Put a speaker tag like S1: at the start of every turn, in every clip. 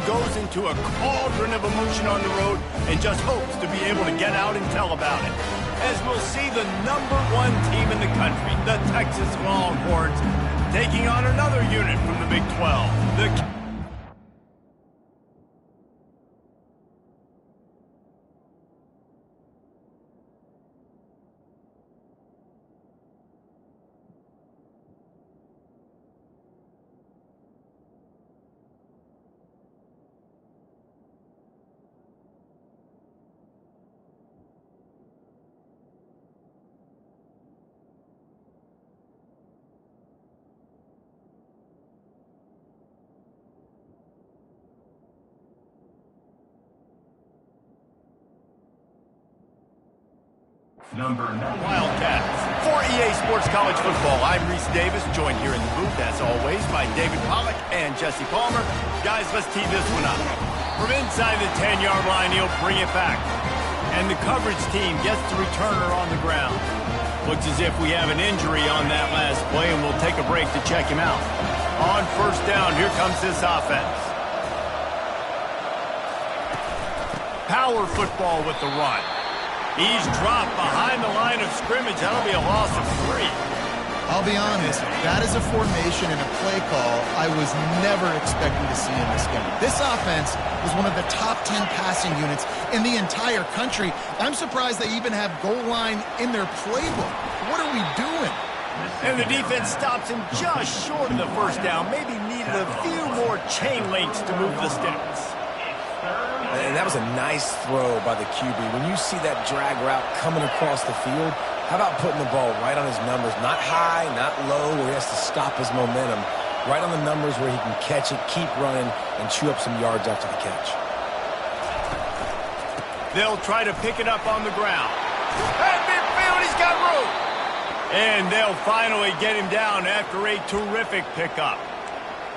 S1: goes into a cauldron of emotion on the road and just hopes to be able to get out and tell about it. As we'll see the #1 team in the country, the Texas Longhorns, taking on another unit from the Big 12, Wildcats. For EA Sports College Football, I'm Reese Davis, joined here in the booth, as always, by David Pollack and Jesse Palmer. Guys, let's tee this one up. From inside the 10-yard line, he'll bring it back. And the coverage team gets the returner on the ground. Looks as if we have an injury on that last play, and we'll take a break to check him out. On first down, here comes this offense. Power football with the run. He's dropped behind the line of scrimmage. That'll be a loss of 3.
S2: I'll be honest, that is a formation and a play call I was never expecting to see in this game. This offense was one of the top 10 passing units in the entire country. I'm surprised they even have goal line in their playbook. What are we doing?
S1: And the defense stops him just short of the first down. Maybe needed a few more chain links to move the sticks.
S3: And that was a nice throw by the QB. When you see that drag route coming across the field, how about putting the ball right on his numbers? Not high, not low, where he has to stop his momentum. Right on the numbers where he can catch it, keep running, and chew up some yards after the catch.
S1: They'll try to pick it up on the ground. At midfield, he's got room. And they'll finally get him down after a terrific pickup.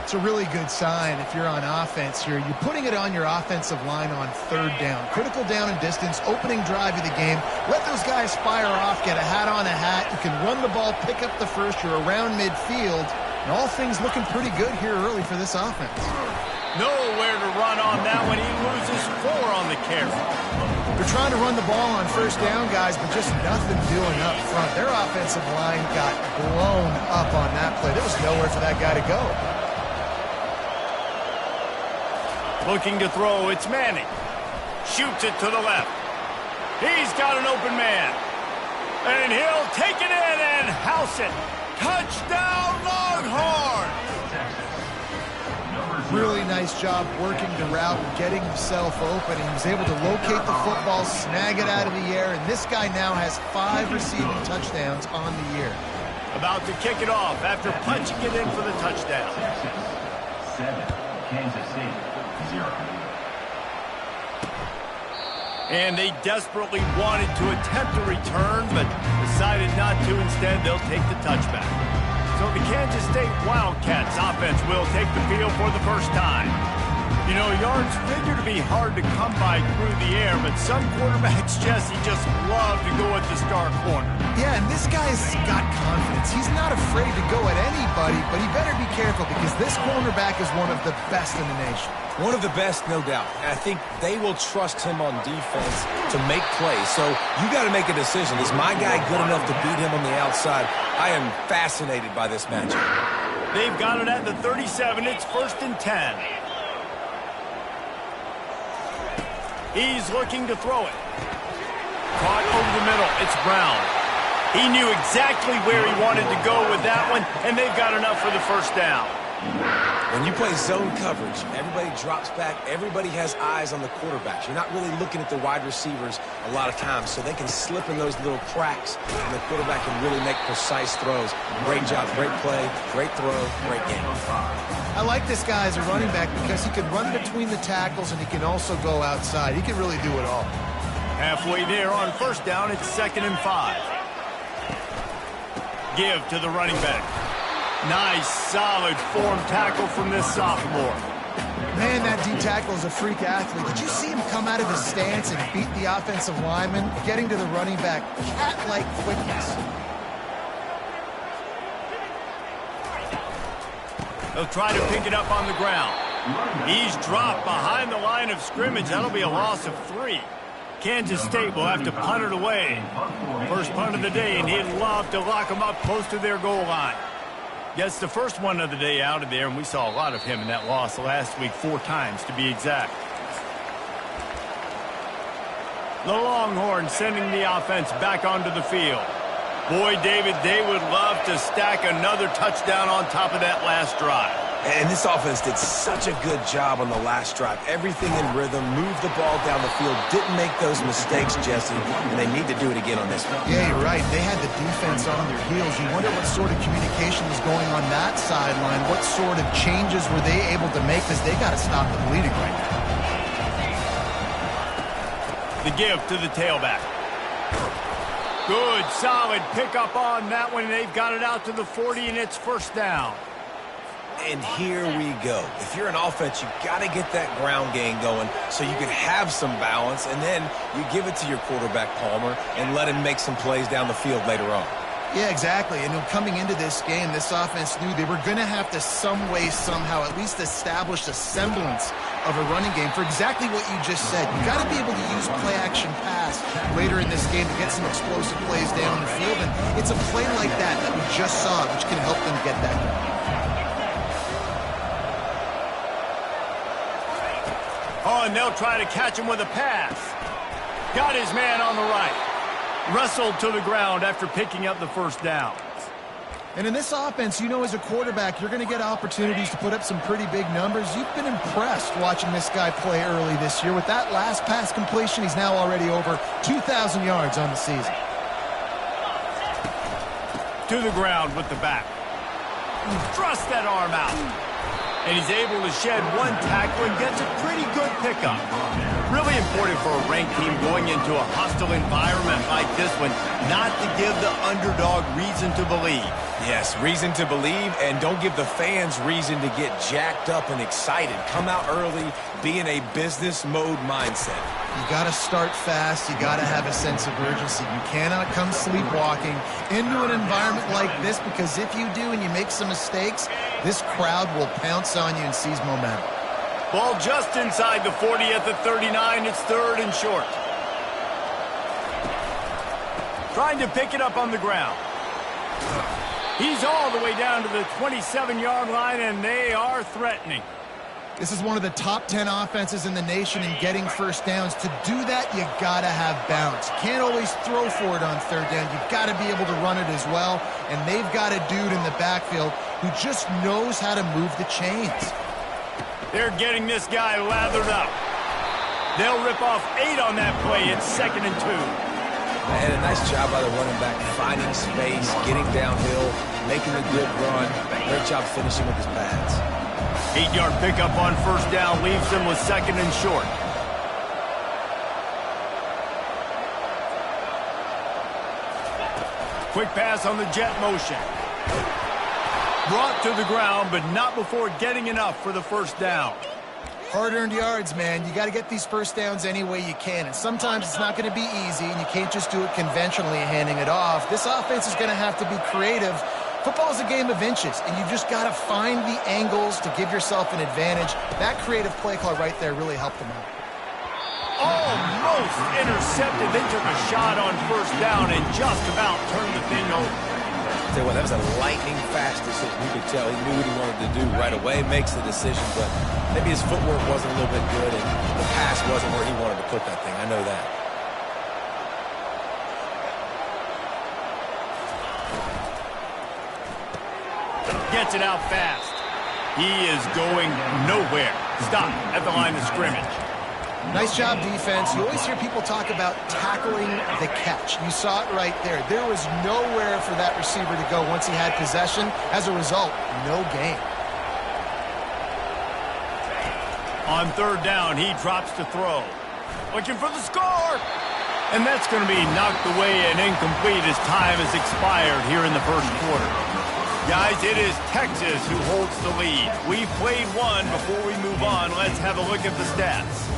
S2: It's a really good sign if you're on offense here. You're putting it on your offensive line on third down. Critical down and distance, opening drive of the game. Let those guys fire off, get a hat on a hat. You can run the ball, pick up the first. You're around midfield. And all things looking pretty good here early for this offense.
S1: Nowhere to run on that one. He loses 4 on the carry.
S2: They're trying to run the ball on first down, guys, but just nothing doing up front. Their offensive line got blown up on that play. There was nowhere for that guy to go.
S1: Looking to throw, it's Manning. Shoots it to the left. He's got an open man. And he'll take it in and house it. Touchdown, Longhorns!
S2: Really nice job working the route and getting himself open. He was able to locate the football, snag it out of the air, and this guy now has 5 receiving touchdowns on the year.
S1: About to kick it off after punching it in for the touchdown.
S4: 7, Kansas City.
S1: And they desperately wanted to attempt a return, but decided not to. Instead, they'll take the touchback. So the Kansas State Wildcats offense will take the field for the first time. You know, yards figure to be hard to come by through the air, but some quarterbacks, Jesse, just love to go at the star corner.
S2: Yeah, and this guy's got confidence. He's not afraid to go at anybody, but he better be careful because this cornerback is one of the best in the nation.
S3: One of the best, no doubt. And I think they will trust him on defense to make plays. So you got to make a decision. Is my guy good enough to beat him on the outside? I am fascinated by this matchup.
S1: They've got it at the 37. It's 1st and 10. He's looking to throw it. Caught over the middle. It's Brown. He knew exactly where he wanted to go with that one, and they've got enough for the first down.
S3: When you play zone coverage, everybody drops back. Everybody has eyes on the quarterbacks. You're not really looking at the wide receivers a lot of times, so they can slip in those little cracks, and the quarterback can really make precise throws. Great job, great play, great throw, great game.
S2: I like this guy as a running back because he can run between the tackles and he can also go outside. He can really do it all.
S1: Halfway there on first down, it's 2nd and 5. Give to the running back. Nice, solid form tackle from this sophomore.
S2: Man, that D tackle is a freak athlete. Did you see him come out of his stance and beat the offensive lineman, getting to the running back? Cat-like quickness.
S1: They'll try to pick it up on the ground. He's dropped behind the line of scrimmage. That'll be a loss of 3. Kansas State will have to punt it away. First punt of the day, and he'd love to lock them up close to their goal line. Gets the first one of the day out of there, and we saw a lot of him in that loss last week, 4 times to be exact. The Longhorns sending the offense back onto the field. Boy, David, they would love to stack another touchdown on top of that last drive.
S3: And this offense did such a good job on the last drive. Everything in rhythm, moved the ball down the field, didn't make those mistakes, Jesse, and they need to do it again on this one.
S2: Yeah, you're right. They had the defense on their heels. You wonder what sort of communication was going on that sideline. What sort of changes were they able to make, because they got to stop the bleeding right now.
S1: The give to the tailback. Good, solid pickup on that one. They've got it out to the 40, and it's first down.
S3: And here we go. If you're an offense, you got to get that ground game going so you can have some balance, and then you give it to your quarterback, Palmer, and let him make some plays down the field later on.
S2: Yeah, exactly. And coming into this game, this offense knew they were going to have to some way, somehow, at least establish a semblance of a running game for exactly what you just said. You got to be able to use play-action pass later in this game to get some explosive plays down the field, and it's a play like that we just saw, which can help them get that going.
S1: Oh, and they'll try to catch him with a pass. Got his man on the right. Wrestled to the ground after picking up the first down.
S2: And in this offense, you know, as a quarterback, you're going to get opportunities to put up some pretty big numbers. You've been impressed watching this guy play early this year. With that last pass completion, he's now already over 2,000 yards on the season.
S1: To the ground with the back. Thrust that arm out. And he's able to shed one tackle and gets a pretty good pickup. Really important for a ranked team going into a hostile environment like this one, not to give the underdog reason to believe.
S3: Yes, reason to believe, and don't give the fans reason to get jacked up and excited. Come out early, be in a business mode mindset.
S2: You got to start fast. You got to have a sense of urgency. You cannot come sleepwalking into an environment like this, because if you do and you make some mistakes, this crowd will pounce on you and seize momentum.
S1: Ball just inside the 40 at the 39. It's third and short. Trying to pick it up on the ground. He's all the way down to the 27-yard line, and they are threatening.
S2: This is one of the top 10 offenses in the nation in getting first downs. To do that, you got to have balance. You can't always throw for it on third down. You've got to be able to run it as well, and they've got a dude in the backfield who just knows how to move the chains.
S1: They're getting this guy lathered up. They'll rip off 8 on that play. It's 2nd and 2.
S3: And a nice job by the running back, finding space, getting downhill, making a good run. Great job finishing with his pads.
S1: 8-yard pickup on first down leaves them with 2nd and short. Quick pass on the jet motion. Brought to the ground, but not before getting enough for the first down.
S2: Hard-earned yards, man. You got to get these first downs any way you can. And sometimes it's not going to be easy, and you can't just do it conventionally handing it off. This offense is going to have to be creative. Football is a game of inches, and you've just got to find the angles to give yourself an advantage. That creative play call right there really helped them out.
S1: Almost intercepted. They took a shot on first down and just about turned the thing over.
S3: Tell you what, that was a lightning-fast decision. You could tell he knew what he wanted to do right away, makes the decision, but maybe his footwork wasn't a little bit good, and the pass wasn't where he wanted to put that thing. I know that.
S1: Gets it out fast. He is going nowhere. Stop at the line of scrimmage.
S2: Nice job, defense. You always hear people talk about tackling the catch. You saw it right there. There was nowhere for that receiver to go once he had possession. As a result, no gain.
S1: On third down, he drops to throw. Looking for the score. And that's going to be knocked away and incomplete as time has expired here in the first quarter. Guys, it is Texas who holds the lead. We've played one. Before we move on, let's have a look at the stats.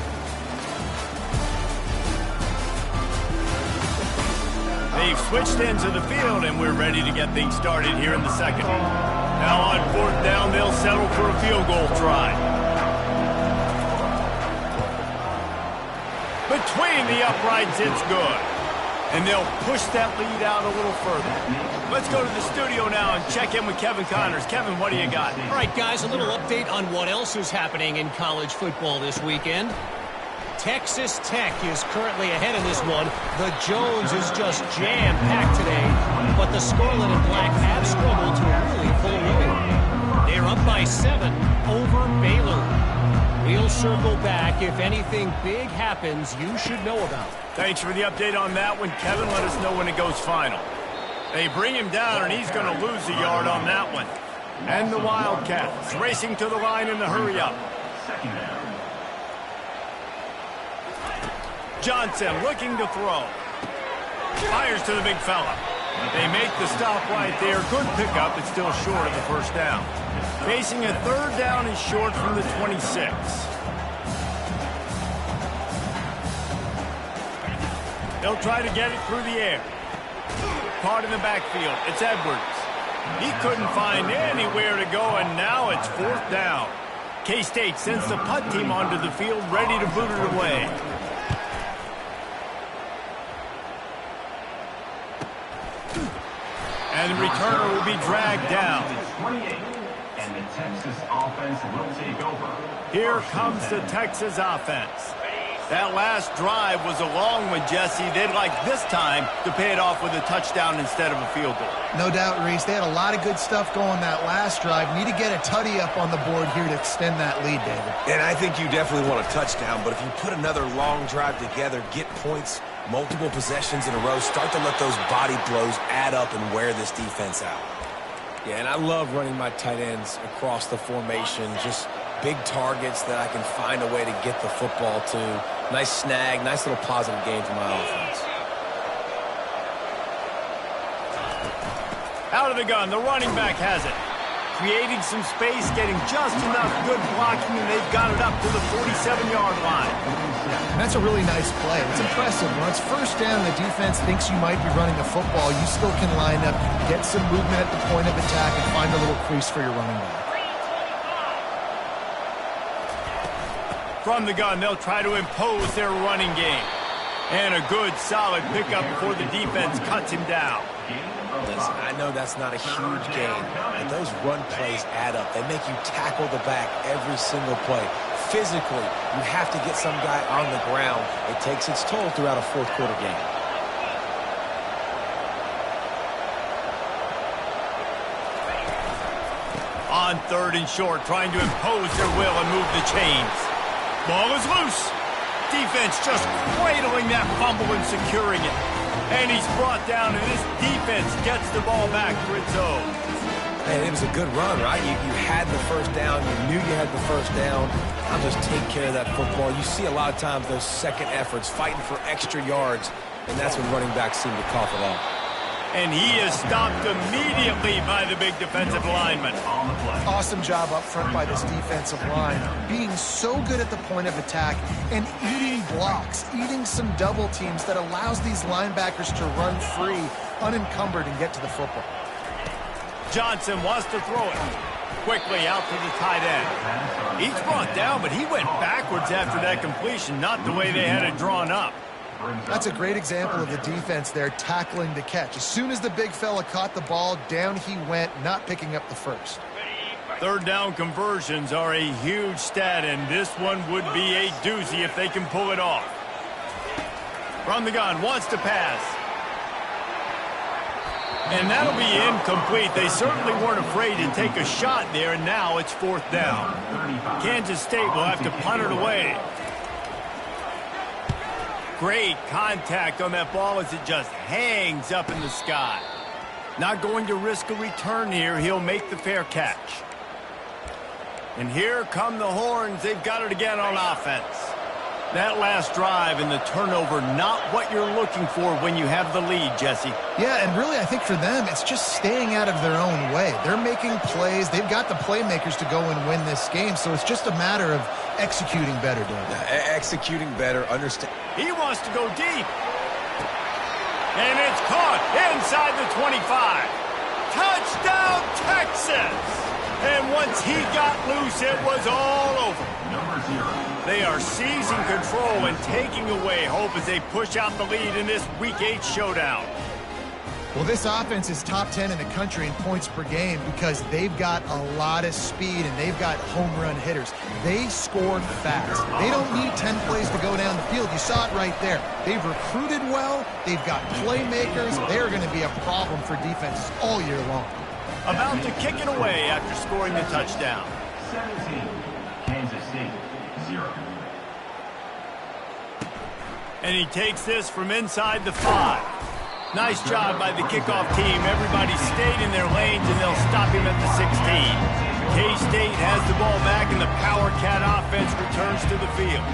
S1: They've switched ends of the field, and we're ready to get things started here in the second. Now on fourth down, they'll settle for a field goal try. Between the uprights, it's good. And they'll push that lead out a little further. Let's go to the studio now and check in with Kevin Connors. Kevin, what do you got?
S5: All right, guys, a little update on what else is happening in college football this weekend. Texas Tech is currently ahead in this one. The Jones is just jam-packed today, but the Scarlet and Black have struggled to really pull away. They're up by 7 over Baylor. We'll circle back. If anything big happens, you should know about.
S1: Thanks for the update on that one, Kevin. Let us know when it goes final. They bring him down, and he's going to lose a yard on that one. And the Wildcats racing to the line in the hurry-up. Johnson looking to throw. Fires to the big fella. They make the stop right there. Good pickup. It's still short of the first down. Facing a third down is short from the 26. They'll try to get it through the air. Caught in the backfield. It's Edwards. He couldn't find anywhere to go, and now it's fourth down. K-State sends the punt team onto the field, ready to boot it away. And the returner will be dragged down.
S4: And the Texas offense will take over.
S1: Here comes the Texas offense. That last drive was a long one, Jesse. They'd like this time to pay it off with a touchdown instead of a field goal.
S2: No doubt, Reese. They had a lot of good stuff going that last drive. Need to get a tutty up on the board here to extend that lead, David.
S3: And I think you definitely want a touchdown, but if you put another long drive together, get points, multiple possessions in a row, start to let those body blows add up and wear this defense out. Yeah, and I love running my tight ends across the formation, just big targets that I can find a way to get the football to. Nice snag, nice little positive game for my offense.
S1: Out of the gun, the running back has it. Creating some space, getting just enough good blocking, and they've got it up to the 47-yard line.
S2: And that's a really nice play. It's impressive. When it's first down, the defense thinks you might be running the football. You still can line up, get some movement at the point of attack, and find a little crease for your running back.
S1: From the gun, they'll try to impose their running game. And a good, solid pickup before the defense cuts him down.
S3: Listen, I know that's not a huge gain, but those run plays add up. They make you tackle the back every single play. Physically, you have to get some guy on the ground. It takes its toll throughout a fourth-quarter game.
S1: On third and short, trying to impose their will and move the chains. Ball is loose. Defense just cradling that fumble and securing it. And he's brought down, and this defense gets the ball back for its own.
S3: Man, it was a good run, right? You had the first down. You knew you had the first down. I'll just take care of that football. You see a lot of times those second efforts, fighting for extra yards, and that's when running backs seem to cough it up.
S1: And he is stopped immediately by the big defensive lineman.
S2: Awesome job up front by this defensive line. Being so good at the point of attack and eating blocks, eating some double teams that allows these linebackers to run free, unencumbered, and get to the football.
S1: Johnson wants to throw it. Quickly out to the tight end. He's brought down, but he went backwards after that completion, not the way they had it drawn up.
S2: That's a great example of the defense there tackling the catch. As soon as the big fella caught the ball, down he went, not picking up the first.
S1: Third down conversions are a huge stat, and this one would be a doozy if they can pull it off. From the gun, wants to pass. And that'll be incomplete. They certainly weren't afraid to take a shot there, and now it's fourth down. Kansas State will have to punt it away. Great contact on that ball as it just hangs up in the sky. Not going to risk a return here. He'll make the fair catch. And here come the horns. They've got it again on offense. That last drive and the turnover, not what you're looking for when you have the lead, Jesse.
S2: Yeah, and really I think for them, it's just staying out of their own way. They're making plays. They've got the playmakers to go and win this game, so it's just a matter of executing better, David.
S3: Executing better, understand.
S1: He wants to go deep. And it's caught inside the 25. Touchdown, Texas! And once he got loose, it was all over.
S4: Number 0.
S1: They are seizing control and taking away hope as they push out the lead in this Week 8 showdown.
S2: Well, this offense is top 10 in the country in points per game because they've got a lot of speed and they've got home run hitters. They scored fast. They don't need 10 plays to go down the field. You saw it right there. They've recruited well. They've got playmakers. They're going to be a problem for defenses all year long.
S1: About to kick it away after scoring the touchdown.
S4: 17, Kansas City, 0.
S1: And he takes this from inside the 5. Nice job by the kickoff team. Everybody stayed in their lanes, and they'll stop him at the 16. K-State has the ball back, and the Power Cat offense returns to the field.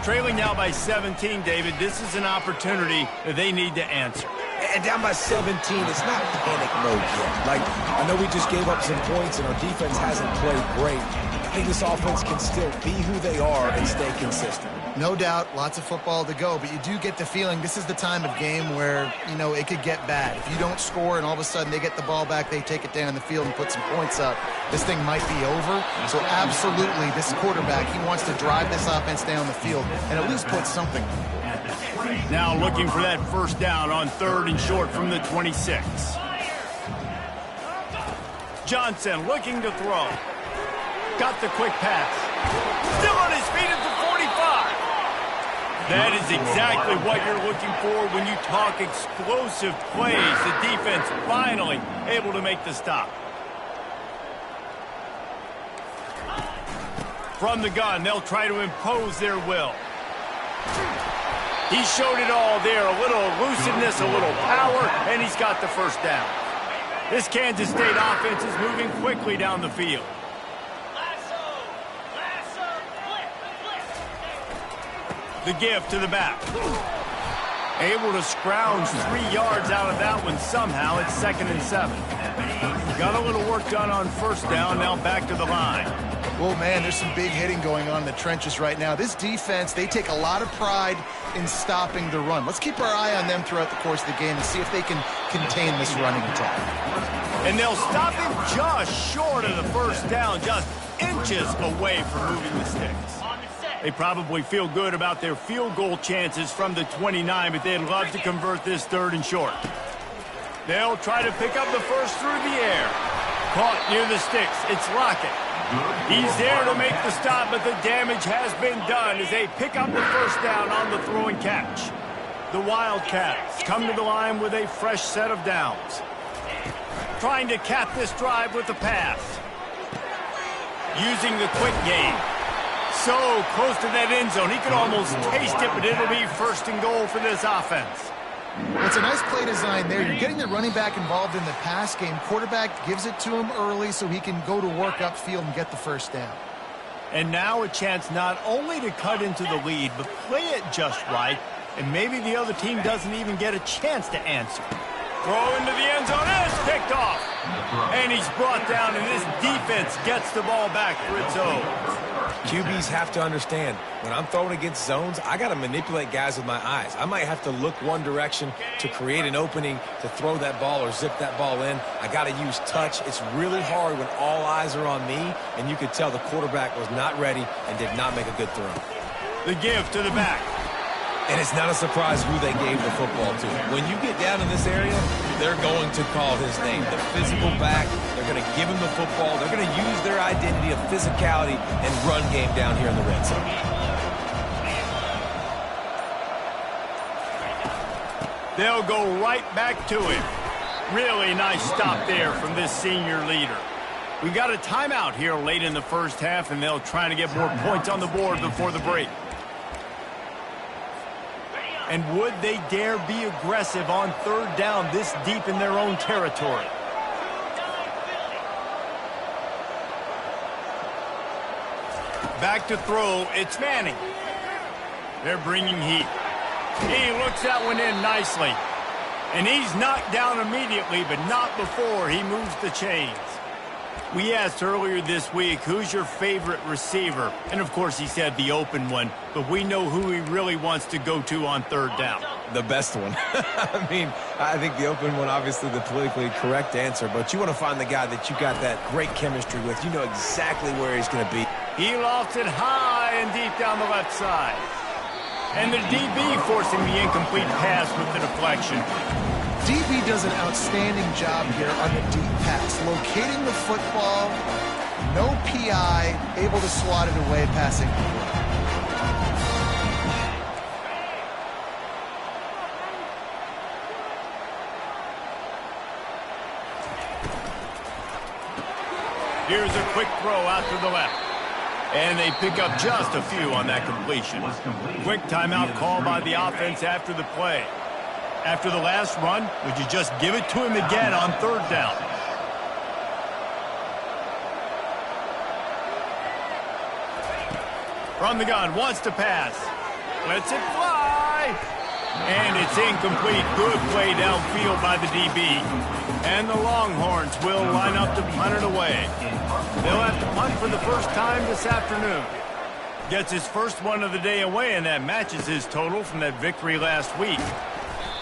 S1: Trailing now by 17, David, this is an opportunity that they need to answer.
S3: And down by 17, it's not panic mode yet. Like, I know we just gave up some points, and our defense hasn't played great. I think this offense can still be who they are and stay consistent.
S2: No doubt, lots of football to go, but you do get the feeling this is the time of game where, you know, it could get bad. If you don't score and all of a sudden they get the ball back, they take it down the field and put some points up, this thing might be over. So absolutely, this quarterback, he wants to drive this offense down the field and at least put something.
S1: Now looking for that first down on 3rd and short from the 26. Johnson looking to throw. Got the quick pass. Still on his feet at the 45. That is exactly what you're looking for when you talk explosive plays. The defense finally able to make the stop. From the gun, they'll try to impose their will. He showed it all there. A little elusiveness, a little power, and he's got the first down. This Kansas State offense is moving quickly down the field. The give to the back. Able to scrounge 3 yards out of that one somehow. It's 2nd and 7. Got a little work done on first down. Now back to the line.
S2: Well, man, there's some big hitting going on in the trenches right now. This defense, they take a lot of pride in stopping the run. Let's keep our eye on them throughout the course of the game and see if they can contain this running attack.
S1: And they'll stop him just short of the first down, just inches away from moving the sticks. They probably feel good about their field goal chances from the 29, but they'd love to convert this 3rd and short. They'll try to pick up the first through the air. Caught near the sticks. It's Lockett. He's there to make the stop, but the damage has been done as they pick up the first down on the throw and catch. The Wildcats come to the line with a fresh set of downs. Trying to cap this drive with the pass. Using the quick game. So close to that end zone. He could almost taste it, but it'll be 1st and goal for this offense.
S2: Well, it's a nice play design there. You're getting the running back involved in the pass game. Quarterback gives it to him early so he can go to work upfield and get the first down.
S1: And now a chance not only to cut into the lead, but play it just right, and maybe the other team doesn't even get a chance to answer. Throw into the end zone, and it's picked off. And he's brought down, and this defense gets the ball back for its own.
S3: QBs have to understand, when I'm throwing against zones, I got to manipulate guys with my eyes. I might have to look one direction to create an opening to throw that ball or zip that ball in. I got to use touch. It's really hard when all eyes are on me, and you could tell the quarterback was not ready and did not make a good throw.
S1: The give to the back.
S3: And it's not a surprise who they gave the football to. When you get down in this area, they're going to call his name. The physical back, they're going to give him the football. They're going to use their identity of physicality and run game down here in the red zone.
S1: They'll go right back to him. Really nice stop there from this senior leader. We got a timeout here late in the first half, and they'll try to get more points on the board before the break. And would they dare be aggressive on 3rd down this deep in their own territory? Back to throw, it's Manning. They're bringing heat. He looks that one in nicely. And he's knocked down immediately, but not before he moves the chains. We asked earlier this week, who's your favorite receiver? And, of course, he said the open one, but we know who he really wants to go to on 3rd down.
S3: The best one. I mean, I think the open one, obviously the politically correct answer, but you want to find the guy that you got that great chemistry with. You know exactly where he's going to be.
S1: He lofts it high, and deep down the left side. And the DB forcing the incomplete pass with the deflection.
S2: DB does an outstanding job here on the deep pass, locating the football, no PI, able to swat it away passing.
S1: Here's a quick throw out to the left. And they pick up just a few on that completion. Quick timeout call by the offense after the play. After the last run, would you just give it to him again on third down? From the gun, wants to pass. Lets it fly. And it's incomplete. Good play downfield by the DB. And the Longhorns will line up to punt it away. They'll have to punt for the first time this afternoon. Gets his first one of the day away, and that matches his total from that victory last week.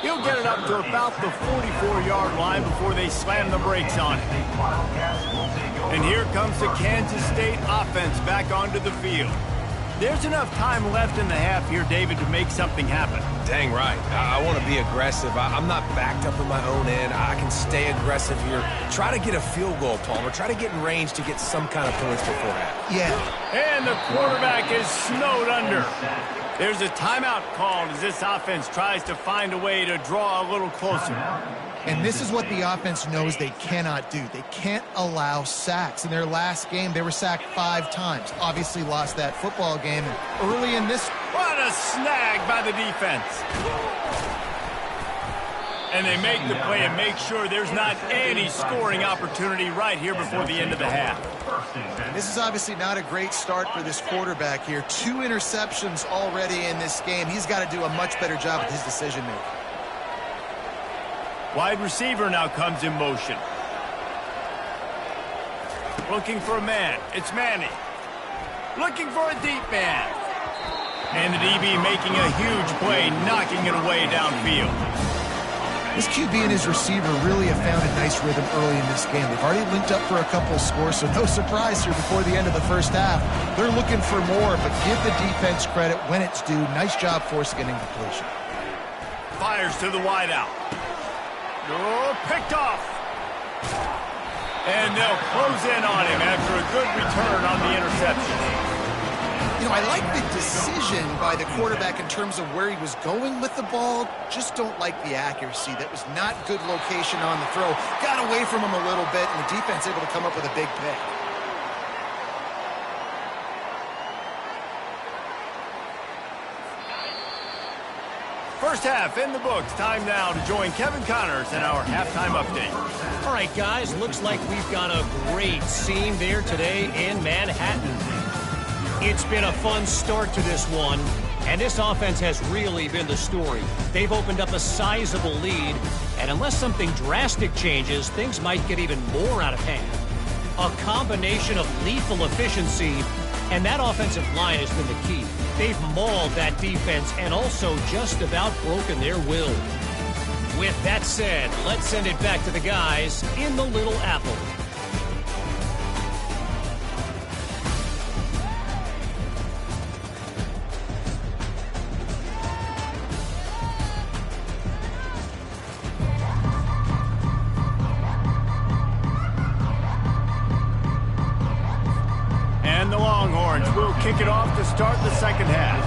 S1: He'll get it up to about the 44-yard line before they slam the brakes on it. And here comes the Kansas State offense back onto the field. There's enough time left in the half here, David, to make something happen.
S3: Dang right. I want to be aggressive. I'm not backed up in my own end. I can stay aggressive here. Try to get a field goal, Palmer. Try to get in range to get some kind of points before half.
S2: Yeah.
S1: And the quarterback is snowed under. There's a timeout called as this offense tries to find a way to draw a little closer.
S2: And this is what the offense knows they cannot do. They can't allow sacks. In their last game, they were sacked 5 times. Obviously lost that football game. And early in this...
S1: What a snag by the defense. And they make the play and make sure there's not any scoring opportunity right here before the end of the half.
S2: This is obviously not a great start for this quarterback here. 2 interceptions already in this game. He's got to do a much better job with his decision-making.
S1: Wide receiver now comes in motion. Looking for a man. It's Manning. Looking for a deep man. And the DB making a huge play, knocking it away downfield.
S2: This QB and his receiver really have found a nice rhythm early in this game. They've already linked up for a couple of scores, so no surprise here before the end of the first half. They're looking for more, but give the defense credit when it's due. Nice job forcing an incompletion.
S1: Fires to the wideout. Oh, picked off. And they'll close in on him after a good return on the interception.
S2: You know, I like the decision by the quarterback in terms of where he was going with the ball. Just don't like the accuracy. That was not good location on the throw. Got away from him a little bit, and the defense able to come up with a big pick.
S1: First half in the books. Time now to join Kevin Connors in our halftime update.
S5: All right, guys, looks like we've got a great scene there today in Manhattan. It's been a fun start to this one, and this offense has really been the story. They've opened up a sizable lead, and unless something drastic changes, things might get even more out of hand. A combination of lethal efficiency, and that offensive line has been the key. They've mauled that defense and also just about broken their will. With that said, let's send it back to the guys in the Little Apple.
S1: And the Longhorns will kick it off to start the second half.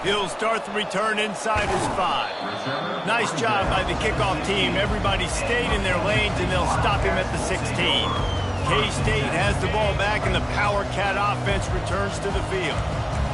S1: He'll start the return inside his 5. Nice job by the kickoff team. Everybody stayed in their lanes, and they'll stop him at the 16. K-State has the ball back, and the Power Cat offense returns to the field.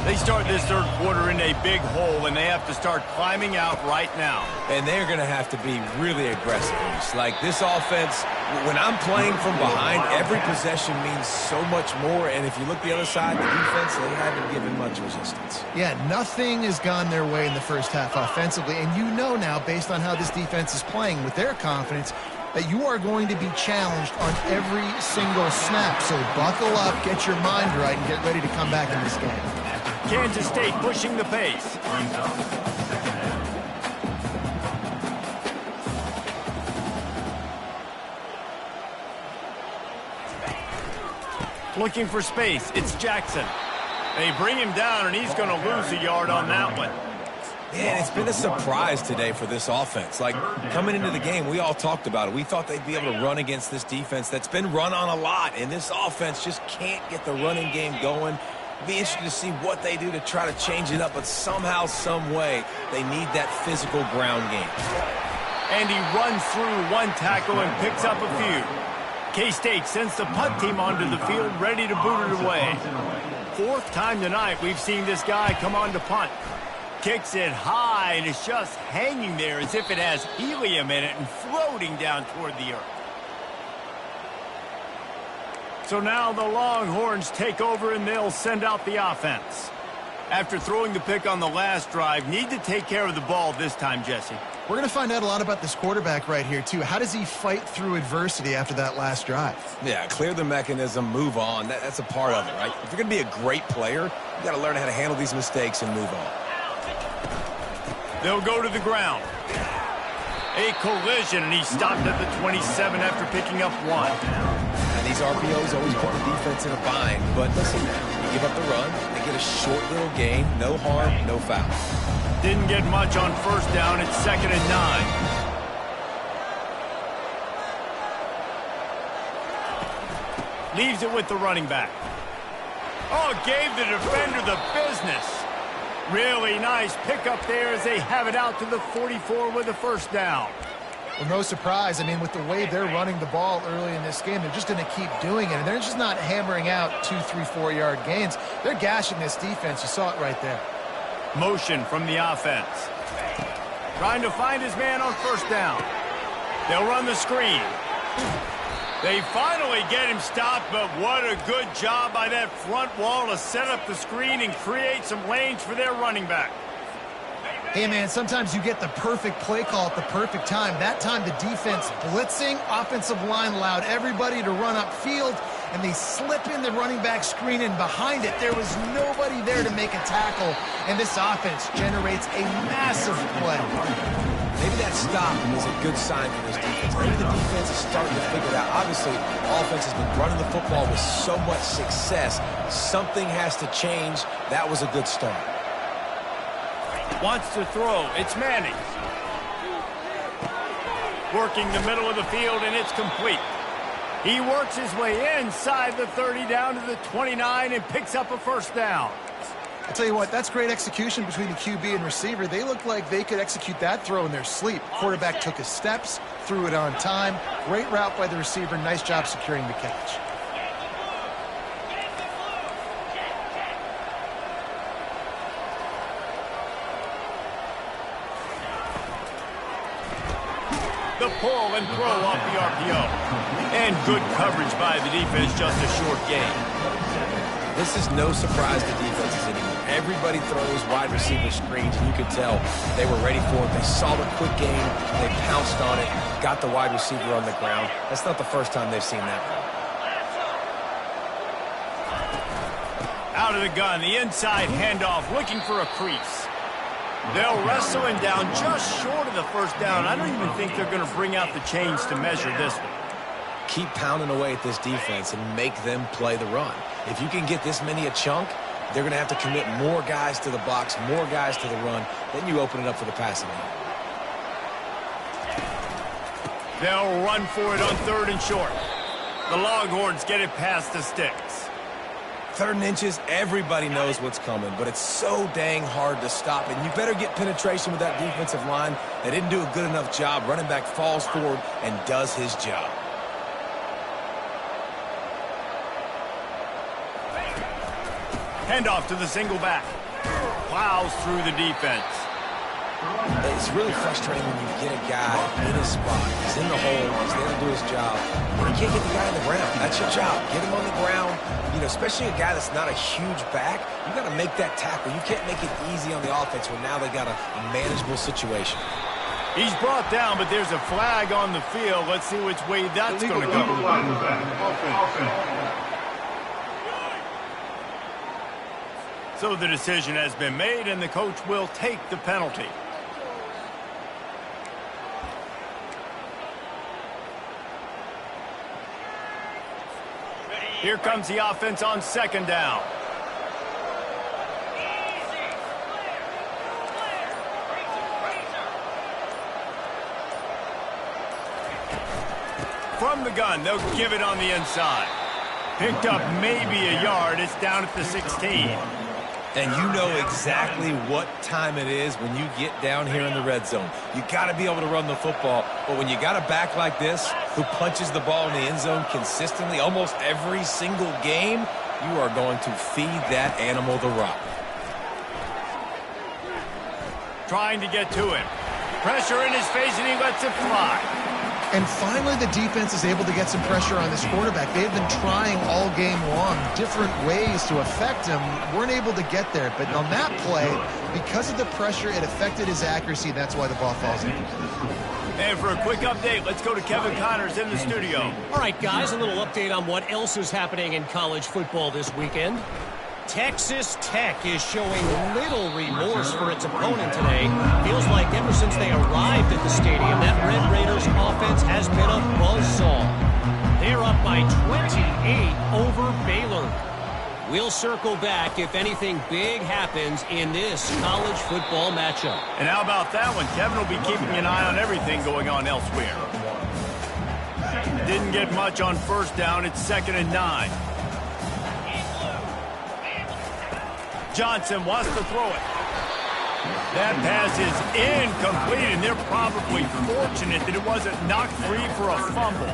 S1: They start this third quarter in a big hole, and they have to start climbing out right now.
S3: And they're going to have to be really aggressive. Like this offense, when I'm playing from behind, every possession means so much more. And if you look the other side, the defense, they haven't given much resistance.
S2: Yeah, nothing has gone their way in the first half offensively. And you know now, based on how this defense is playing with their confidence, that you are going to be challenged on every single snap. So buckle up, get your mind right, and get ready to come back in this game.
S1: Kansas State pushing the pace. Looking for space. It's Jackson. They bring him down, and he's going to lose a yard on that one.
S3: Man, it's been a surprise today for this offense. Like, coming into the game, we all talked about it. We thought they'd be able to run against this defense that's been run on a lot, and this offense just can't get the running game going. Be interested to see what they do to try to change it up, but somehow, some way, they need that physical ground game.
S1: And he runs through one tackle and picks up a few. K-State sends the punt team onto the field, ready to boot it away. Fourth time tonight we've seen this guy come on to punt. Kicks it high, and it's just hanging there as if it has helium in it and floating down toward the earth. So now the Longhorns take over, and they'll send out the offense. After throwing the pick on the last drive, need to take care of the ball this time, Jesse.
S2: We're going to find out a lot about this quarterback right here, too. How does he fight through adversity after that last drive?
S3: Yeah, clear the mechanism, move on. That's a part of it, right? If you're going to be a great player, you got to learn how to handle these mistakes and move on.
S1: They'll go to the ground. A collision, and he stopped at the 27 after picking up one.
S3: And these RPOs always put the defense in a bind. But listen, you give up the run, they get a short little gain, no harm, no foul.
S1: Didn't get much on first down. It's 2nd and 9. Leaves it with the running back. Oh, gave the defender the business. Really nice pickup there as they have it out to the 44 with a first down.
S2: Well, no surprise. I mean, with the way they're running the ball early in this game, they're just going to keep doing it. And they're just not hammering out 2, 3, 4-yard gains. They're gashing this defense. You saw it right there.
S1: Motion from the offense. Trying to find his man on first down. They'll run the screen. They finally get him stopped, but what a good job by that front wall to set up the screen and create some lanes for their running back.
S2: Hey, man, sometimes you get the perfect play call at the perfect time. That time the defense blitzing, offensive line allowed everybody to run upfield, and they slip in the running back screen, and behind it there was nobody there to make a tackle, and this offense generates a massive play.
S3: Maybe that stop is a good sign for this defense. Maybe the defense is starting to figure it out. Obviously, offense has been running the football with so much success. Something has to change. That was a good start.
S1: Wants to throw. It's Manning. Working the middle of the field, and it's complete. He works his way inside the 30 down to the 29 and picks up a first down.
S2: I'll tell you what, that's great execution between the QB and receiver. They looked like they could execute that throw in their sleep. Quarterback took his steps, threw it on time. Great route by the receiver. Nice job securing the catch.
S1: The pull and throw off the RPO. And good coverage by the defense, just a short gain.
S3: This is no surprise to defenses anymore. Everybody throws wide receiver screens, and you could tell they were ready for it. They saw the quick game. They pounced on it, got the wide receiver on the ground. That's not the first time they've seen that one.
S1: Out of the gun, the inside handoff, looking for a crease. They'll wrestle him down just short of the first down. I don't even think they're going to bring out the chains to measure this one.
S3: Keep pounding away at this defense and make them play the run. If you can get this many a chunk, they're going to have to commit more guys to the box, more guys to the run. Then you open it up for the passing game.
S1: They'll run for it on 3rd and short. The Longhorns get it past the sticks.
S3: 3rd and inches, everybody knows what's coming, but it's so dang hard to stop. And you better get penetration with that defensive line. They didn't do a good enough job. Running back falls forward and does his job.
S1: Handoff to the single back. Plows through the defense.
S3: It's really frustrating when you get a guy in his spot. He's in the hole. He's there to do his job. But you can't get the guy on the ground. That's your job. Get him on the ground. You know, especially a guy that's not a huge back. You got to make that tackle. You can't make it easy on the offense when now they got a manageable situation.
S1: He's brought down, but there's a flag on the field. Let's see which way that's going to go. So the decision has been made, and the coach will take the penalty. Here comes the offense on second down. From the gun, they'll give it on the inside. Picked up maybe a yard. It's down at the 16.
S3: And you know exactly what time it is when you get down here in the red zone. You got to be able to run the football. But when you got a back like this who punches the ball in the end zone consistently almost every single game, you are going to feed that animal the rock.
S1: Trying to get to him. Pressure in his face, and he lets it fly.
S2: And finally, the defense is able to get some pressure on this quarterback. They've been trying all game long different ways to affect him. Weren't able to get there. But on that play, because of the pressure, it affected his accuracy. That's why the ball falls in.
S1: And for a quick update, let's go to Kevin Connors in the studio.
S5: All right, guys, a little update on what else is happening in college football this weekend. Texas Tech is showing little remorse for its opponent today. Feels like ever since they arrived at the stadium, that Red Raiders offense has been a buzzsaw. They're up by 28 over Baylor. We'll circle back if anything big happens in this college football matchup.
S1: And how about that one? Kevin will be keeping an eye on everything going on elsewhere. Didn't get much on first down. It's 2nd and 9. Johnson wants to throw it. That pass is incomplete, and they're probably fortunate that it wasn't knocked free for a fumble.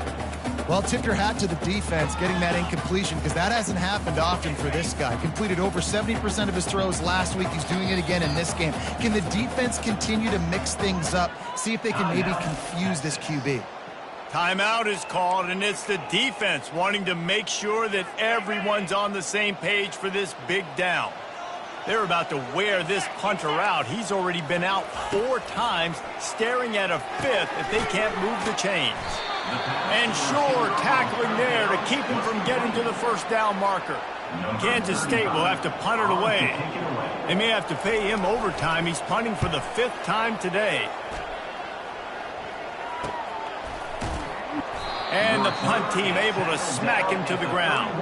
S2: Well, tip your hat to the defense getting that incompletion, because that hasn't happened often for this guy. Completed over 70% of his throws last week. He's doing it again in this game. Can the defense continue to mix things up? See if they can maybe confuse this QB.
S1: Timeout is called, and it's the defense wanting to make sure that everyone's on the same page for this big down. They're about to wear this punter out. He's already been out 4 times, staring at a 5th if they can't move the chains. And sure, tackling there to keep him from getting to the first down marker. Kansas State will have to punt it away. They may have to pay him overtime. He's punting for the 5th time today. And the punt team able to smack him to the ground.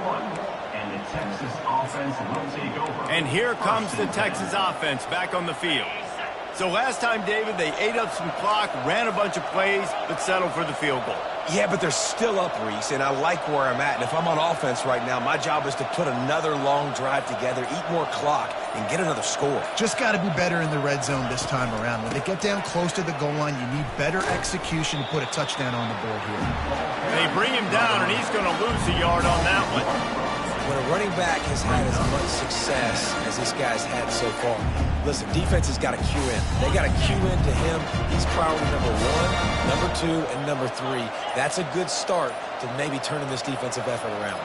S4: Texas offense will take over.
S1: And here comes the Texas offense back on the field. So last time, David, they ate up some clock, ran a bunch of plays, but settled for the field goal.
S3: Yeah, but they're still up, Reese, and I like where I'm at. And if I'm on offense right now, my job is to put another long drive together, eat more clock, and get another score.
S2: Just got to be better in the red zone this time around. When they get down close to the goal line, you need better execution to put a touchdown on the board here.
S1: They bring him down, and he's going to lose a yard on that one.
S3: When a running back has had as much success as this guy's had so far, listen, defense has got to cue in. They got to cue in to him. He's priority number 1, number 2, and number 3. That's a good start to maybe turning this defensive effort around.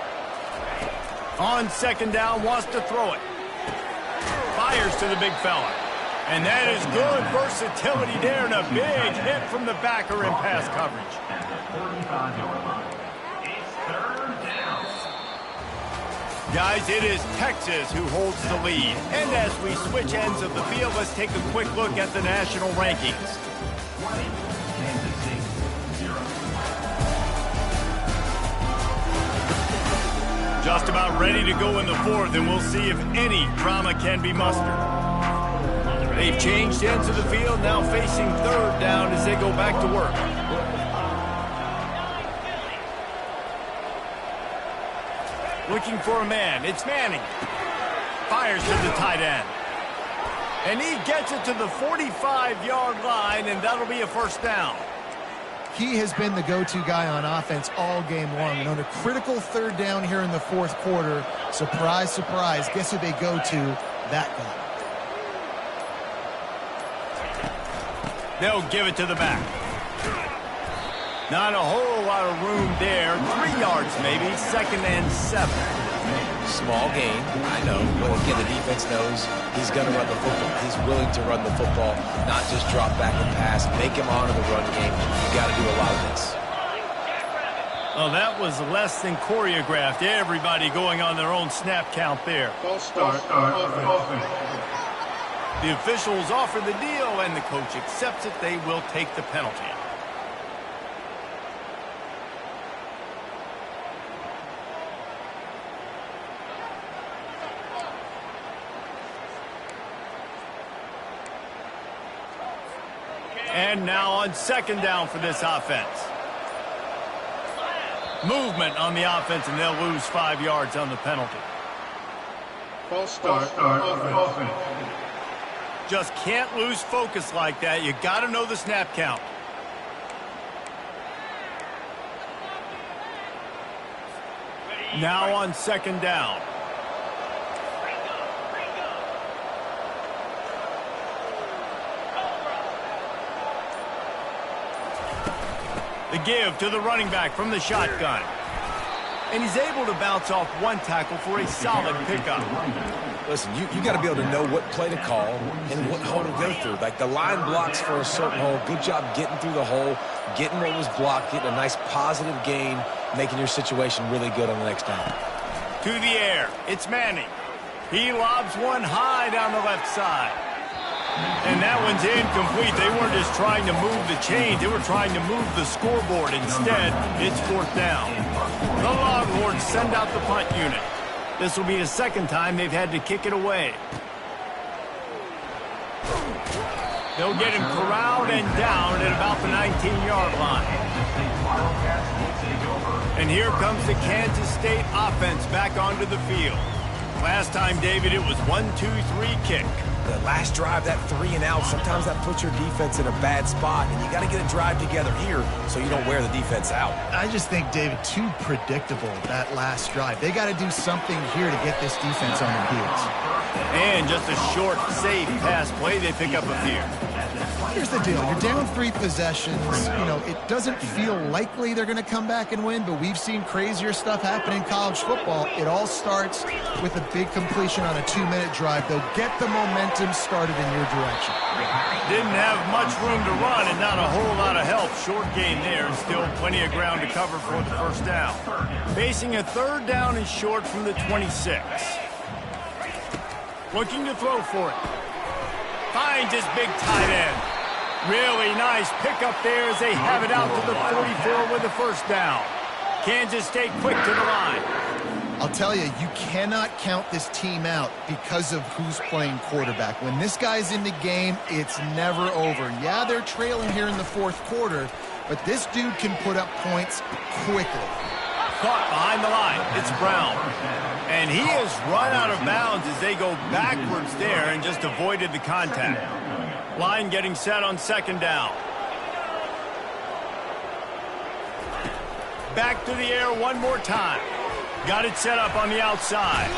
S1: On second down, wants to throw it. Fires to the big fella. And that is good versatility there, and a big hit from the backer in pass coverage.
S4: At the 45-yard line, it's 3rd down.
S1: Guys, it is Texas who holds the lead. And as we switch ends of the field, let's take a quick look at the national rankings.
S4: 20, Kansas State, 0.
S1: Just about ready to go in the 4th, and we'll see if any drama can be mustered. They've changed ends of the field, now facing 3rd down as they go back to work. Looking for a man. It's Manning. Fires to the tight end. And he gets it to the 45-yard line, and that'll be a first down.
S2: He has been the go-to guy on offense all game long. And on a critical 3rd down here in the 4th quarter, surprise, surprise, guess who they go to? That guy.
S1: They'll give it to the back. Not a whole lot of room there. 3 yards maybe. 2nd and 7.
S3: Small gain, I know. But again, the defense knows he's going to run the football. He's willing to run the football, not just drop back and pass. Make him honor the run game. You got to do a lot of this.
S1: Oh, that was less than choreographed. Everybody going on their own snap count there.
S4: False start. Offense.
S1: The officials offer the deal, and the coach accepts it. They will take the penalty. And now on second down for this offense. Movement on the offense, and they'll lose 5 yards on the penalty.
S6: False start. Offense.
S1: Just can't lose focus like that. You got to know the snap count. Now on second down. The give to the running back from the shotgun. And he's able to bounce off one tackle for a solid pickup.
S3: Listen, you got to be able to know what play to call and what hole to go through. Like the line blocks for a certain hole. Good job getting through the hole, getting what was blocked, getting a nice positive gain, making your situation really good on the next down.
S1: To the air, it's Manning. He lobs one high down the left side. And that one's incomplete. They weren't just trying to move the chains. They were trying to move the scoreboard. Instead, it's fourth down. The Longhorns send out the punt unit. This will be the second time they've had to kick it away. They'll get him corralled and down at about the 19-yard line. And here comes the Kansas State offense back onto the field. Last time, David, it was 1-2-3 kick.
S3: The last drive, that 3 and out, sometimes that puts your defense in a bad spot, and you got to get a drive together here so you don't wear the defense out.
S2: I just think, David, too predictable, that last drive. They got to do something here to get this defense on their heels.
S1: And just a short, safe pass play, they pick up a few.
S2: Here's the deal. You're down 3 possessions. You know, it doesn't feel likely they're going to come back and win, but we've seen crazier stuff happen in college football. It all starts with a big completion on a 2-minute drive. They'll get the momentum started in your direction.
S1: Didn't have much room to run and not a whole lot of help. Short gain there. Still plenty of ground to cover for the first down. Facing a third down and short from the 26. Looking to throw for it. Finds his big tight end. Really nice pickup there as they have it out to the 44 with the first down. Kansas State quick to the line.
S2: I'll tell you, you cannot count this team out because of who's playing quarterback. When this guy's in the game, it's never over. Yeah, they're trailing here in the fourth quarter, but this dude can put up points quickly.
S1: Caught behind the line. It's Brown. And he has run out of bounds as they go backwards there and just avoided the contact. Line getting set on second down. Back to the air one more time. Got it set up on the outside.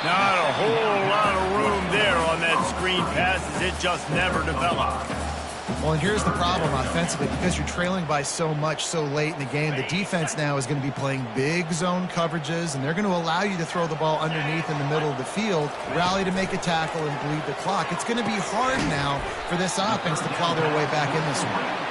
S1: Not a whole lot of room there on that screen pass as it just never developed.
S2: Well, and here's the problem offensively. Because you're trailing by so much so late in the game, the defense now is going to be playing big zone coverages, and they're going to allow you to throw the ball underneath in the middle of the field, rally to make a tackle, and bleed the clock. It's going to be hard now for this offense to claw their way back in this one.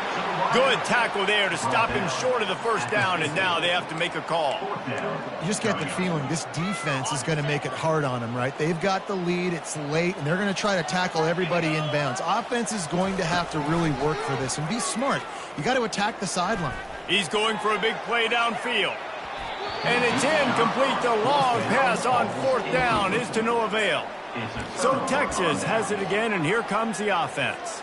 S1: Good tackle there to stop him short of the first down, and now they have to make a call.
S2: You just get the feeling this defense is going to make it hard on them, right? They've got the lead, it's late, and they're going to try to tackle everybody inbounds. Offense is going to have to really work for this and be smart. You got to attack the sideline.
S1: He's going for a big play downfield. And it's incomplete. The long pass on fourth down is to no avail. So Texas has it again, and here comes the offense.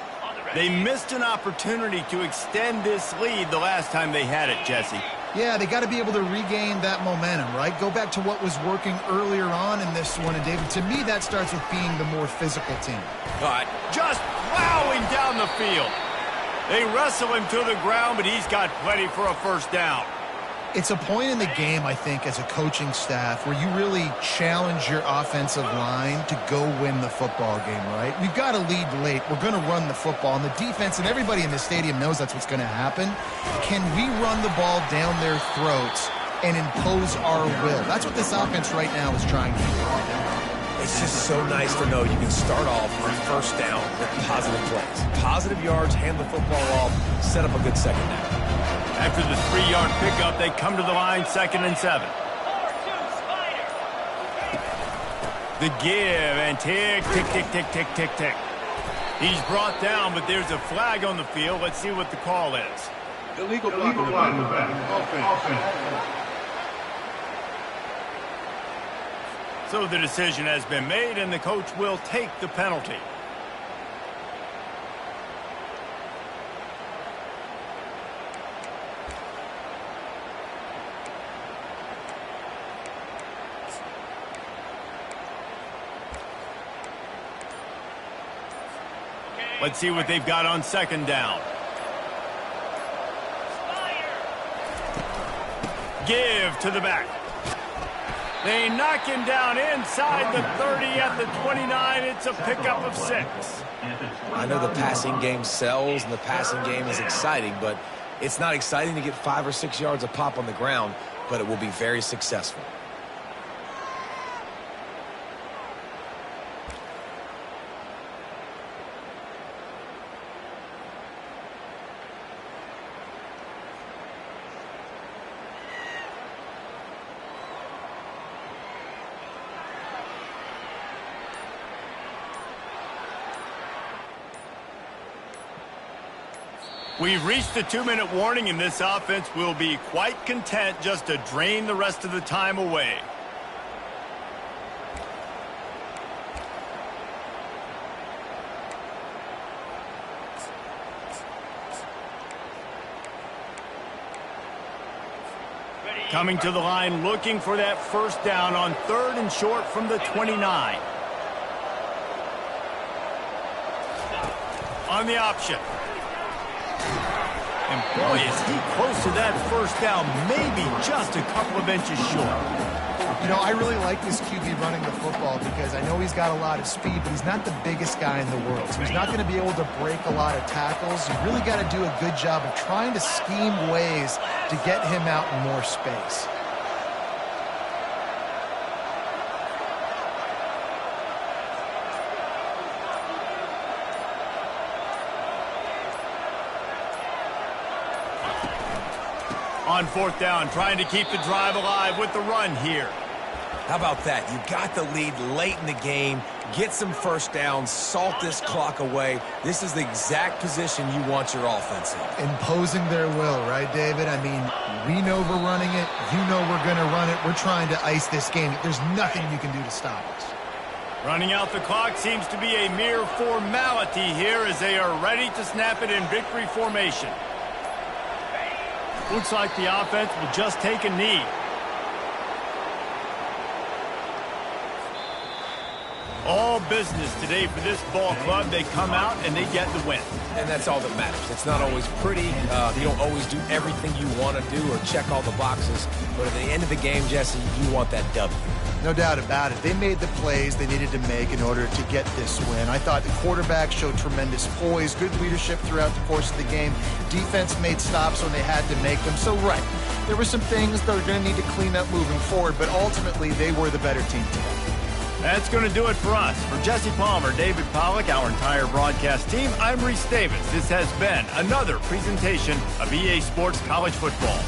S1: They missed an opportunity to extend this lead the last time they had it, Jesse.
S2: Yeah, they got to be able to regain that momentum, right? Go back to what was working earlier on in this one. And, David, to me, that starts with being the more physical team.
S1: But just plowing down the field. They wrestle him to the ground, but he's got plenty for a first down.
S2: It's a point in the game, I think, as a coaching staff where you really challenge your offensive line to go win the football game, right? We've got to lead late. We're going to run the football. And the defense and everybody in the stadium knows that's what's going to happen. Can we run the ball down their throats and impose our will? That's what this offense right now is trying to do.
S3: It's just so nice to know you can start off with first down with positive plays. Positive yards, hand the football off, set up a good second down.
S1: After the 3-yard pickup, they come to the line, 2nd and 7. The give, and tick, tick, tick, tick, tick, tick, tick. He's brought down, but there's a flag on the field. Let's see what the call is.
S6: Illegal block in the back. Offense.
S1: So the decision has been made, and the coach will take the penalty. Let's see what they've got on second down. Give to the back. They knock him down inside the 30 at the 29. It's a pickup of 6.
S3: I know the passing game sells and the passing game is exciting, but it's not exciting to get 5 or 6 yards of pop on the ground, but it will be very successful.
S1: We've reached the 2-minute warning, and this offense will be quite content just to drain the rest of the time away. Coming to the line, looking for that first down on 3rd and short from the 29. On the option. And boy, is he close to that first down, maybe just a couple of inches short.
S2: You know, I really like this QB running the football because I know he's got a lot of speed, but he's not the biggest guy in the world. So he's not going to be able to break a lot of tackles. You really got to do a good job of trying to scheme ways to get him out in more space.
S1: On 4th down, trying to keep the drive alive with the run here.
S3: How about that? You got the lead late in the game. Get some first downs. Salt this clock away. This is the exact position you want your offense in.
S2: Imposing their will, right, David? I mean, we know we're running it. You know we're going to run it. We're trying to ice this game. There's nothing you can do to stop us.
S1: Running out the clock seems to be a mere formality here as they are ready to snap it in victory formation. Looks like the offense will just take a knee. All business today for this ball club. They come out and they get the win.
S3: And that's all that matters. It's not always pretty. You don't always do everything you want to do or check all the boxes. But at the end of the game, Jesse, you want that W.
S2: No doubt about it. They made the plays they needed to make in order to get this win. I thought the quarterback showed tremendous poise, good leadership throughout the course of the game. Defense made stops when they had to make them. So, right, there were some things they're going to need to clean up moving forward, but ultimately they were the better team today.
S1: That's going to do it for us. For Jesse Palmer, David Pollack, our entire broadcast team, I'm Reese Davis. This has been another presentation of EA Sports College Football.